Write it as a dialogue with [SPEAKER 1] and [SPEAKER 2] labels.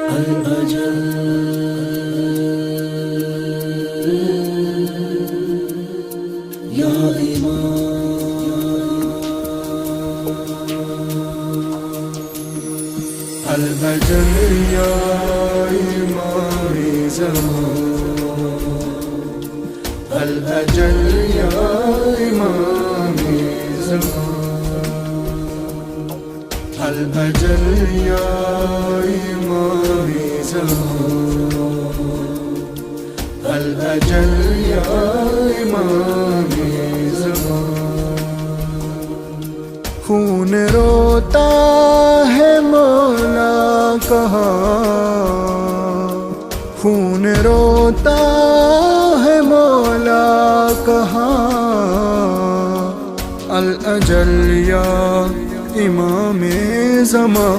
[SPEAKER 1] अल-अजल या इमाम, अल-अजल या इमाम-ए ज़मान, अल-अजल या इमाम-ए ज़मान, अल-अजल या इमाम-ए ज़मान, अल-अजल या इमाम-ए ज़मान। खून रोता है मौला कहाँ, खून रोता है मौला कहाँ, अल-अजल या इमाम-ए ज़मान।